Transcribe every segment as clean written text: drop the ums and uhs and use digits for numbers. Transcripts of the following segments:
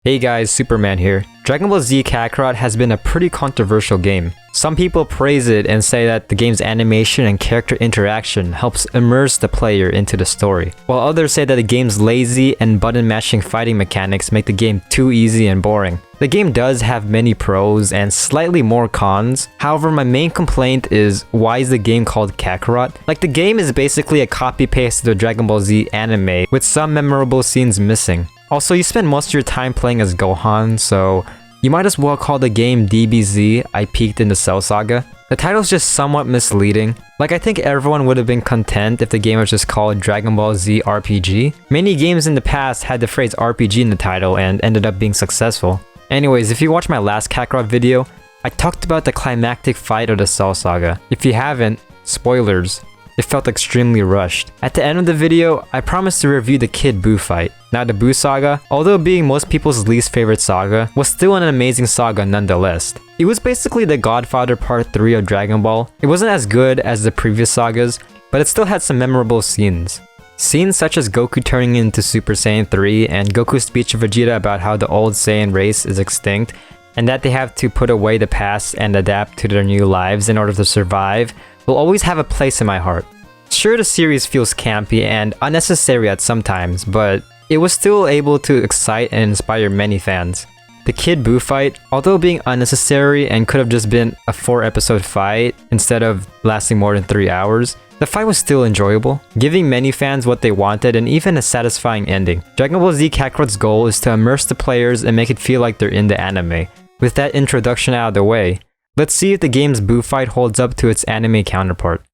Hey guys, Superman here. Dragon Ball Z Kakarot has been a pretty controversial game. Some people praise it and say that the game's animation and character interaction helps immerse the player into the story, while others say that the game's lazy and button-mashing fighting mechanics make the game too easy and boring. The game does have many pros and slightly more cons. However, my main complaint is, why is the game called Kakarot? Like, the game is basically a copy-paste of the Dragon Ball Z anime, with some memorable scenes missing. Also, you spend most of your time playing as Gohan, so you might as well call the game DBZ, I Peaked in the Cell Saga. The title's just somewhat misleading. Like, I think everyone would have been content if the game was just called Dragon Ball Z RPG. Many games in the past had the phrase RPG in the title and ended up being successful. Anyways, if you watched my last Kakarot video, I talked about the climactic fight of the Cell Saga. If you haven't, spoilers. It felt extremely rushed. At the end of the video, I promised to review the Kid Buu fight. Now, the Buu Saga, although being most people's least favorite saga, was still an amazing saga nonetheless. It was basically the Godfather Part 3 of Dragon Ball. It wasn't as good as the previous sagas, but it still had some memorable scenes. Scenes such as Goku turning into Super Saiyan 3 and Goku's speech to Vegeta about how the old Saiyan race is extinct and that they have to put away the past and adapt to their new lives in order to survive will always have a place in my heart. Sure, the series feels campy and unnecessary at some times, but it was still able to excite and inspire many fans. The Kid Buu fight, although being unnecessary and could have just been a 4-episode fight instead of lasting more than 3 hours, the fight was still enjoyable, giving many fans what they wanted and even a satisfying ending. Dragon Ball Z Kakarot's goal is to immerse the players and make it feel like they're in the anime. With that introduction out of the way, let's see if the game's Buu fight holds up to its anime counterpart.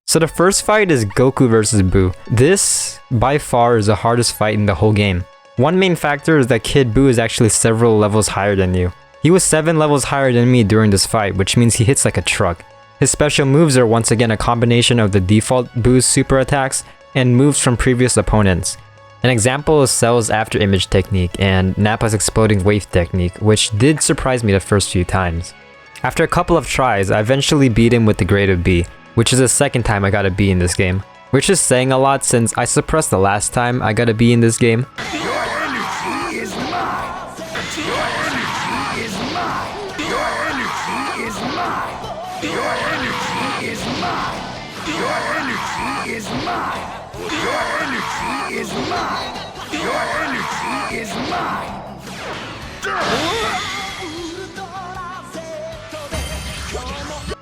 So the first fight is Goku vs Buu. This, by far, is the hardest fight in the whole game. One main factor is that Kid Buu is actually several levels higher than you. He was 7 levels higher than me during this fight, which means he hits like a truck. His special moves are once again a combination of the default Buu's super attacks and moves from previous opponents. An example is Cell's after image technique and Nappa's exploding wave technique, which did surprise me the first few times. After a couple of tries, I eventually beat him with the grade of B, which is the second time I got a B in this game. Which is saying a lot since I suppressed the last time I got a B in this game. Your energy is mine. Your energy is mine. Your energy is mine. Your energy is mine. Your energy is mine. Your energy is mine. Your energy is mine.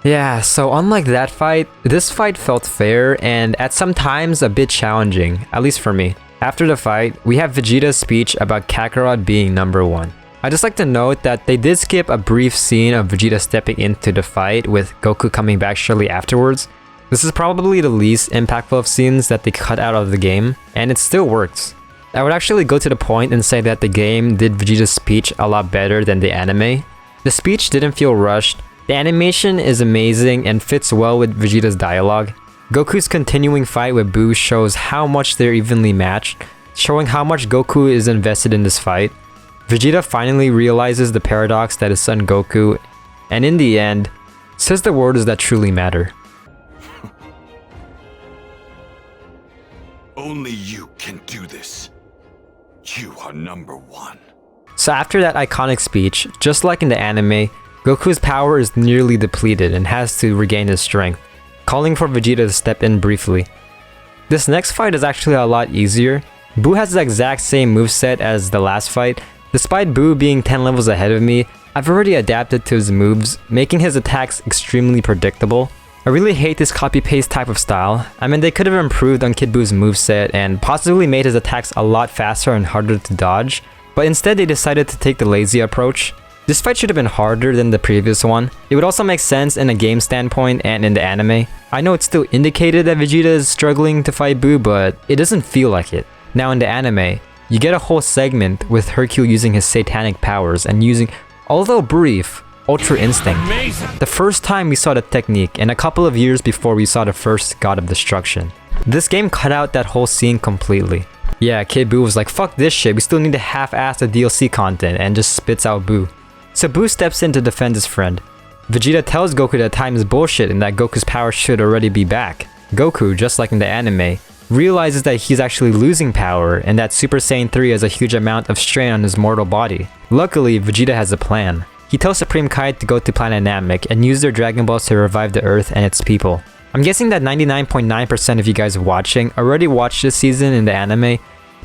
Yeah, so unlike that fight, this fight felt fair and at some times a bit challenging, at least for me. After the fight, we have Vegeta's speech about Kakarot being number 1. I'd just like to note that they did skip a brief scene of Vegeta stepping into the fight with Goku coming back shortly afterwards. This is probably the least impactful of scenes that they cut out of the game, and it still works. I would actually go to the point and say that the game did Vegeta's speech a lot better than the anime. The speech didn't feel rushed. The animation is amazing and fits well with Vegeta's dialogue. Goku's continuing fight with Buu shows how much they're evenly matched, showing how much Goku is invested in this fight. Vegeta finally realizes the paradox that his son Goku, and in the end, says the words that truly matter. Only you can do this. You are number 1. So after that iconic speech, just like in the anime, Goku's power is nearly depleted and has to regain his strength, calling for Vegeta to step in briefly. This next fight is actually a lot easier. Buu has the exact same moveset as the last fight. Despite Buu being 10 levels ahead of me, I've already adapted to his moves, making his attacks extremely predictable. I really hate this copy-paste type of style. I mean, they could have improved on Kid Buu's moveset and possibly made his attacks a lot faster and harder to dodge, but instead they decided to take the lazy approach. This fight should have been harder than the previous one. It would also make sense in a game standpoint and in the anime. I know it's still indicated that Vegeta is struggling to fight Buu, but it doesn't feel like it. Now in the anime, you get a whole segment with Hercule using his satanic powers and using, although brief, Ultra Instinct. Amazing. The first time we saw the technique and a couple of years before we saw the first God of Destruction. This game cut out that whole scene completely. Yeah, Kid Buu was like, fuck this shit, we still need to half-ass the DLC content, and just spits out Buu. So Buu steps in to defend his friend. Vegeta tells Goku that time is bullshit and that Goku's power should already be back. Goku, just like in the anime, realizes that he's actually losing power and that Super Saiyan 3 has a huge amount of strain on his mortal body. Luckily, Vegeta has a plan. He tells Supreme Kai to go to planet Namek and use their Dragon Balls to revive the Earth and its people. I'm guessing that 99.9% of you guys watching already watched this season in the anime,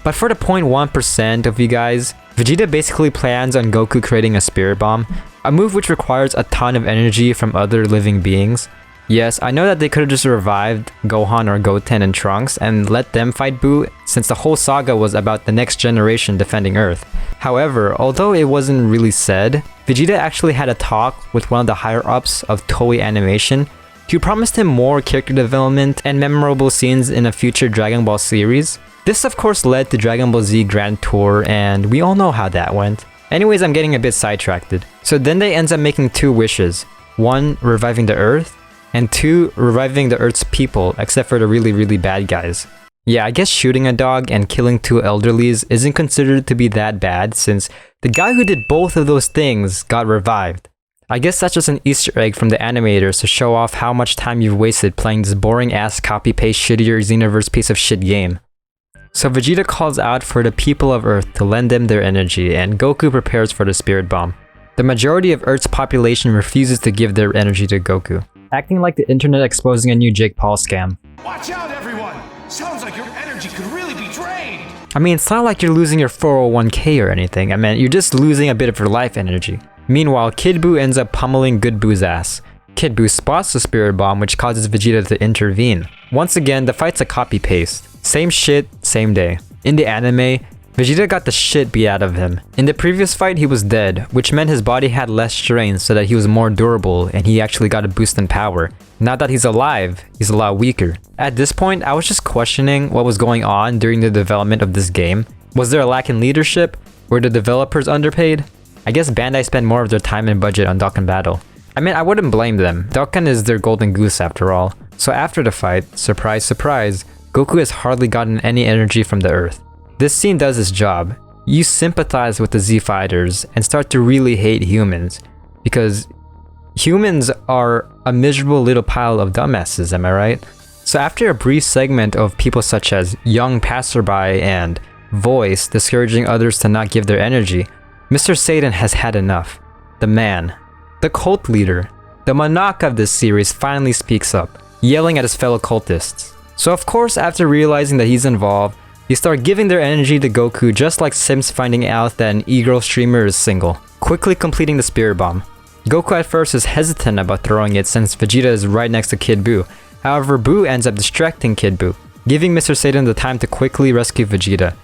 but for the 0.1% of you guys, Vegeta basically plans on Goku creating a Spirit Bomb, a move which requires a ton of energy from other living beings. Yes, I know that they could have just revived Gohan or Goten and Trunks and let them fight Buu, since the whole saga was about the next generation defending Earth. However, although it wasn't really said, Vegeta actually had a talk with one of the higher-ups of Toei Animation who promised him more character development and memorable scenes in a future Dragon Ball series. This of course led to Dragon Ball Z Grand Tour, and we all know how that went. Anyways, I'm getting a bit sidetracked. So then they ends up making two wishes. One, reviving the Earth, and two, reviving the Earth's people, except for the really bad guys. Yeah, I guess shooting a dog and killing two elderlies isn't considered to be that bad since the guy who did both of those things got revived. I guess that's just an Easter egg from the animators to show off how much time you've wasted playing this boring ass copy-paste shittier Xenoverse piece of shit game. So Vegeta calls out for the people of Earth to lend them their energy, and Goku prepares for the Spirit Bomb. The majority of Earth's population refuses to give their energy to Goku, acting like the internet exposing a new Jake Paul scam. Watch out, everyone! Sounds like your energy could really be drained! I mean, it's not like you're losing your 401k or anything. I mean, you're just losing a bit of your life energy. Meanwhile, Kid Buu ends up pummeling Good Buu's ass. Kid Buu spots the Spirit Bomb, which causes Vegeta to intervene. Once again, the fight's a copy-paste. Same shit, same day. In the anime, Vegeta got the shit beat out of him. In the previous fight, he was dead, which meant his body had less strain so that he was more durable and he actually got a boost in power. Now that he's alive, he's a lot weaker. At this point, I was just questioning what was going on during the development of this game. Was there a lack in leadership? Were the developers underpaid? I guess Bandai spent more of their time and budget on Dokkan Battle. I mean, I wouldn't blame them. Dokkan is their golden goose after all. So after the fight, surprise surprise, Goku has hardly gotten any energy from the Earth. This scene does its job. You sympathize with the Z fighters and start to really hate humans, because humans are a miserable little pile of dumbasses, am I right? So after a brief segment of people such as Young Passerby and Voice discouraging others to not give their energy, Mr. Satan has had enough. The man, the cult leader, the monarch of this series finally speaks up, yelling at his fellow cultists. So of course, after realizing that he's involved, they start giving their energy to Goku, just like Sims finding out that an e-girl streamer is single, quickly completing the Spirit Bomb. Goku at first is hesitant about throwing it since Vegeta is right next to Kid Buu. However, Buu ends up distracting Kid Buu, giving Mr. Satan the time to quickly rescue Vegeta.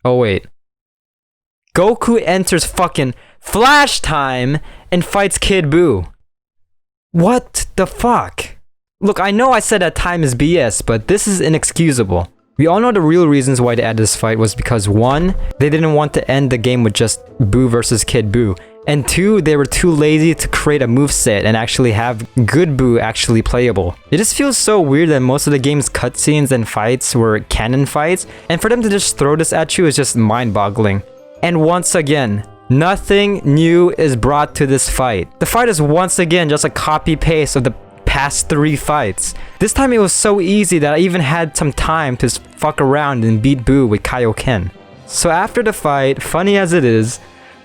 Oh wait. Goku enters fucking Flash Time and fights Kid Buu. What the fuck? Look, I know I said that time is BS, but this is inexcusable. We all know the real reasons why they added this fight was because 1, they didn't want to end the game with just Buu versus Kid Buu, and 2, they were too lazy to create a moveset and actually have Good Buu actually playable. It just feels so weird that most of the game's cutscenes and fights were canon fights, and for them to just throw this at you is just mind-boggling. And once again, nothing new is brought to this fight. The fight is once again just a copy-paste of the past 3 fights. This time it was so easy that I even had some time to fuck around and beat Buu with Kaioken. So after the fight, funny as it is,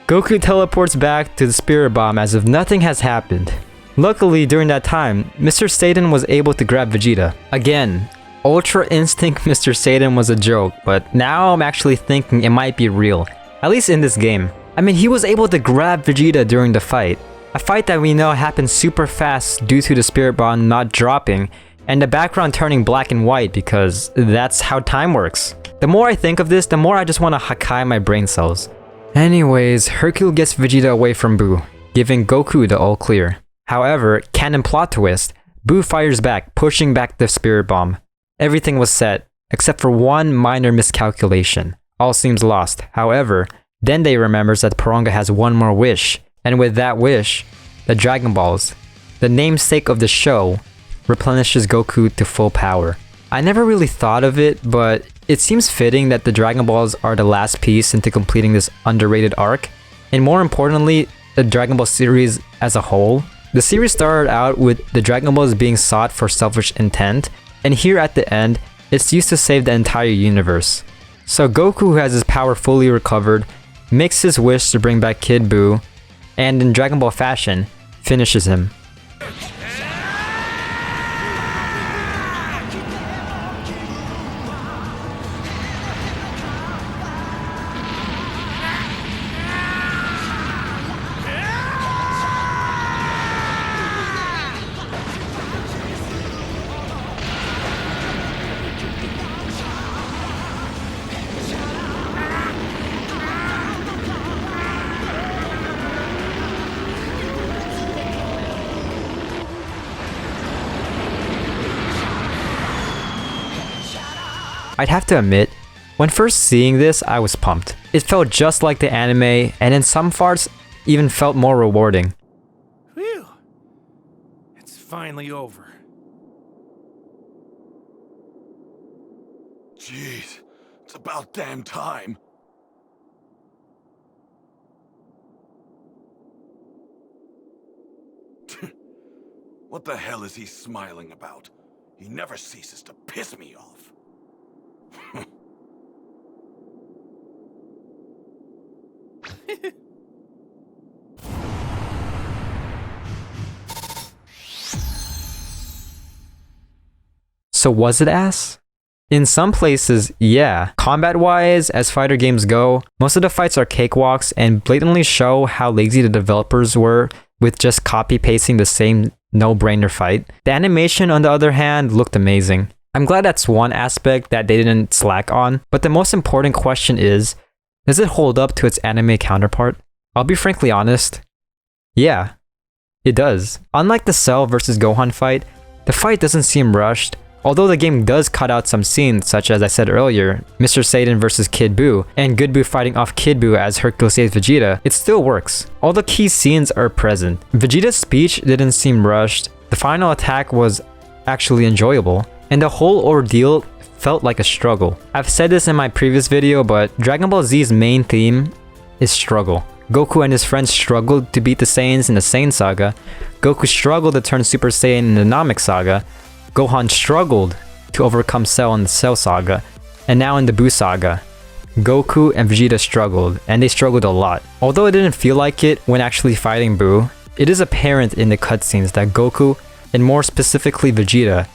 Goku teleports back to the Spirit Bomb as if nothing has happened. Luckily, during that time, Mr. Satan was able to grab Vegeta. Again, Ultra Instinct Mr. Satan was a joke, but now I'm actually thinking it might be real. At least in this game. I mean, he was able to grab Vegeta during the fight. A fight that we know happened super fast due to the Spirit Bomb not dropping, and the background turning black and white because that's how time works. The more I think of this, the more I just want to Hakai my brain cells. Anyways, Hercule gets Vegeta away from Buu, giving Goku the all clear. However, canon plot twist, Buu fires back, pushing back the Spirit Bomb. Everything was set, except for one minor miscalculation. All seems lost. However, Dende remembers that Porunga has one more wish, and with that wish, the Dragon Balls, the namesake of the show, replenishes Goku to full power. I never really thought of it, but it seems fitting that the Dragon Balls are the last piece into completing this underrated arc, and more importantly, the Dragon Ball series as a whole. The series started out with the Dragon Balls being sought for selfish intent, and here at the end, it's used to save the entire universe. So Goku, who has his power fully recovered, makes his wish to bring back Kid Buu, and in Dragon Ball fashion, finishes him. I'd have to admit, when first seeing this, I was pumped. It felt just like the anime, and in some parts, even felt more rewarding. Phew. It's finally over. Jeez, it's about damn time. What the hell is he smiling about? He never ceases to piss me off. So was it ass? In some places, yeah. Combat-wise, as fighter games go, most of the fights are cakewalks and blatantly show how lazy the developers were with just copy-pasting the same no-brainer fight. The animation, on the other hand, looked amazing. I'm glad that's one aspect that they didn't slack on, but the most important question is, does it hold up to its anime counterpart? I'll be frankly honest. Yeah, it does. Unlike the Cell vs. Gohan fight, the fight doesn't seem rushed. Although the game does cut out some scenes, such as I said earlier, Mr. Satan vs. Kid Buu, and Good Buu fighting off Kid Buu as Hercule saves Vegeta, it still works. All the key scenes are present. Vegeta's speech didn't seem rushed, the final attack was actually enjoyable, and the whole ordeal felt like a struggle. I've said this in my previous video, but Dragon Ball Z's main theme is struggle. Goku and his friends struggled to beat the Saiyans in the Saiyan Saga, Goku struggled to turn Super Saiyan in the Namek Saga, Gohan struggled to overcome Cell in the Cell Saga, and now in the Buu Saga, Goku and Vegeta struggled, and they struggled a lot. Although it didn't feel like it when actually fighting Buu, it is apparent in the cutscenes that Goku, and more specifically Vegeta,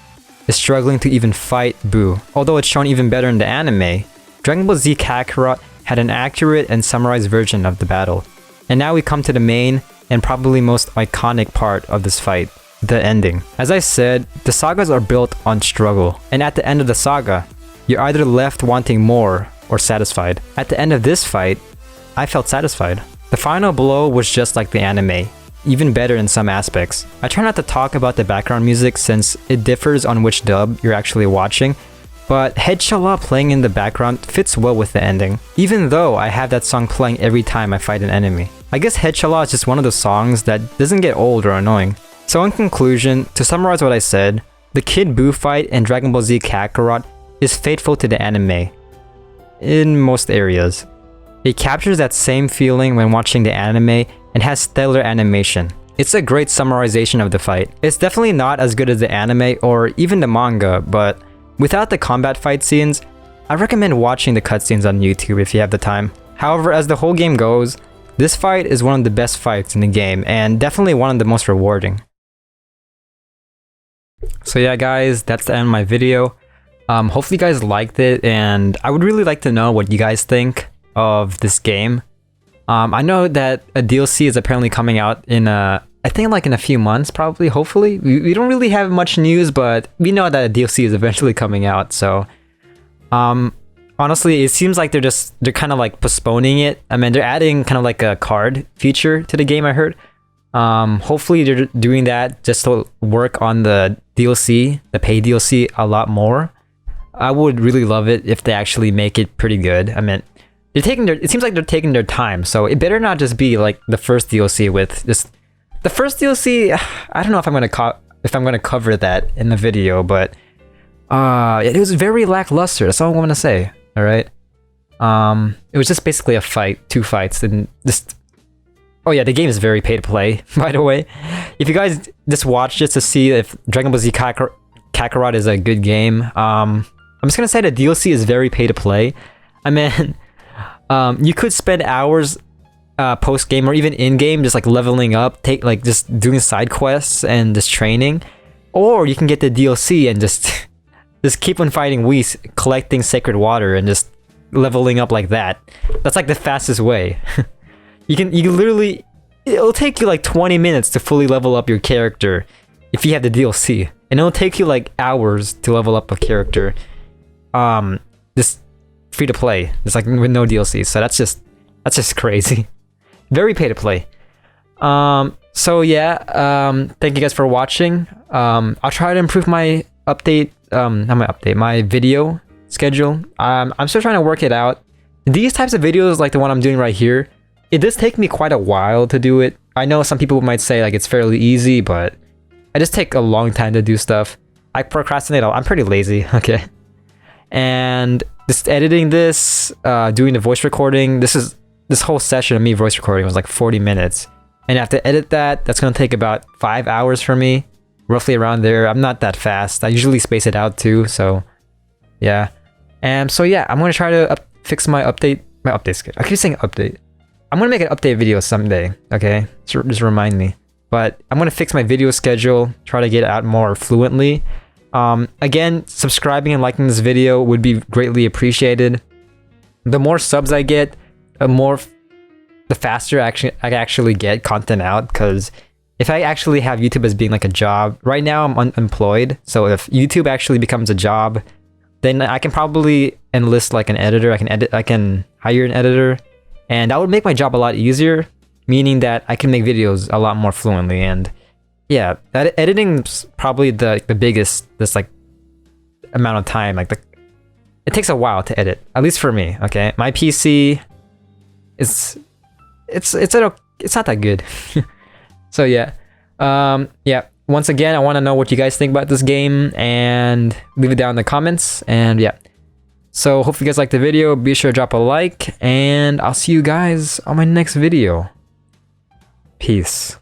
is struggling to even fight Buu. Although it's shown even better in the anime, Dragon Ball Z Kakarot had an accurate and summarized version of the battle. And now we come to the main and probably most iconic part of this fight. The ending. As I said, the sagas are built on struggle, and at the end of the saga, you're either left wanting more or satisfied. At the end of this fight, I felt satisfied. The final blow was just like the anime, even better in some aspects. I try not to talk about the background music since it differs on which dub you're actually watching, but Head Shala playing in the background fits well with the ending, even though I have that song playing every time I fight an enemy. I guess Head Shala is just one of the songs that doesn't get old or annoying. So in conclusion, to summarize what I said, the Kid Buu fight in Dragon Ball Z Kakarot is faithful to the anime in most areas. It captures that same feeling when watching the anime and has stellar animation. It's a great summarization of the fight. It's definitely not as good as the anime or even the manga, but without the combat fight scenes, I recommend watching the cutscenes on YouTube if you have the time. However, as the whole game goes, this fight is one of the best fights in the game and definitely one of the most rewarding. So yeah guys, that's the end of my video. Hopefully you guys liked it, and I would really like to know what you guys think of this game. I know that a DLC is apparently coming out in I think like in a few months probably, hopefully. We don't really have much news, but we know that a DLC is eventually coming out, so honestly, it seems like they're kind of like postponing it. I mean, they're adding kind of like a card feature to the game, I heard. Hopefully they're doing that just to work on the DLC, the paid DLC a lot more. I would really love it if they actually make it pretty good. I mean, it seems like they're taking their time, so it better not just be like the first DLC with just the first DLC. I don't know if I'm gonna cover that in the video, but It was very lackluster. That's all I want to say. All right. It was just basically a fight, 2 fights, and just. Oh yeah, the game is very pay to play. By the way, if you guys just watch just to see if Dragon Ball Z Kakarot is a good game, I'm just gonna say the DLC is very pay to play. I mean, you could spend hours post game or even in game just like leveling up, just doing side quests and just training, or you can get the DLC and just keep on fighting Whis, collecting sacred water and just leveling up like that. That's like the fastest way. You can literally, it'll take you like 20 minutes to fully level up your character if you have the DLC, and it'll take you like hours to level up a character. Just free to play, just like with no DLC. So that's just crazy. Very pay to play. So yeah, thank you guys for watching. I'll try to improve my my video schedule. I'm still trying to work it out. These types of videos, like the one I'm doing right here, it does take me quite a while to do it. I know some people might say like it's fairly easy, but I just take a long time to do stuff. I procrastinate. I'm pretty lazy, okay? And just editing this, doing the voice recording, this whole session of me voice recording was like 40 minutes. And I have to edit that. That's gonna take about 5 hours for me, roughly around there. I'm not that fast. I usually space it out too, so yeah. And so yeah, I'm gonna try to fix my update schedule. I keep saying update. I'm gonna make an update video someday, okay? Just remind me. But I'm gonna fix my video schedule, try to get it out more fluently. Again, subscribing and liking this video would be greatly appreciated. The more subs I get, the faster I actually get content out. Because if I actually have YouTube as being like a job, right now I'm unemployed. So if YouTube actually becomes a job, then I can probably enlist like an editor. I can hire an editor. And that would make my job a lot easier, meaning that I can make videos a lot more fluently. And yeah, editing's probably the biggest amount of time. It takes a while to edit, at least for me. Okay, my PC it's not that good. So yeah, yeah. Once again, I want to know what you guys think about this game and leave it down in the comments. And yeah. So hope you guys liked the video. Be sure to drop a like, and I'll see you guys on my next video. Peace.